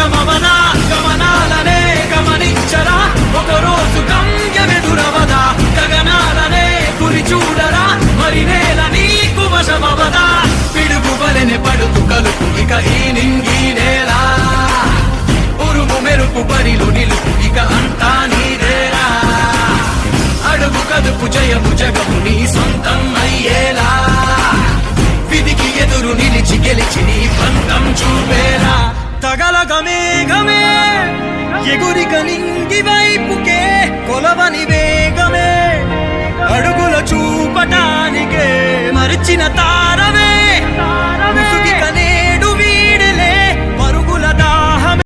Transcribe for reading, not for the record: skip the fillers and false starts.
వశమవదా గమనాలనే గమనించరా ఒకరోజు గమ్యమెదురవదా గగనాలనే గురి చూడరా మరి నేల నీకు వశమవదా పిడుగు వలెనే పడుతు కలుపు ఇక ఈ నింగి నేల ఉరుము మెరుపు బరిలు నిలుపు ఇక అంతా నీదేరా అడుగు కదుపు జయము జగము నీ సొంతం అయ్యేలా విధికి ఎదురు నిలిచి గెలిచి నీ పంతం చూపేలా తగలగమేఘమే ఎగురిక నింగి వైపుకే కొలవని వేగమే అడుగుల చూపటానికే మరిచిన తారమే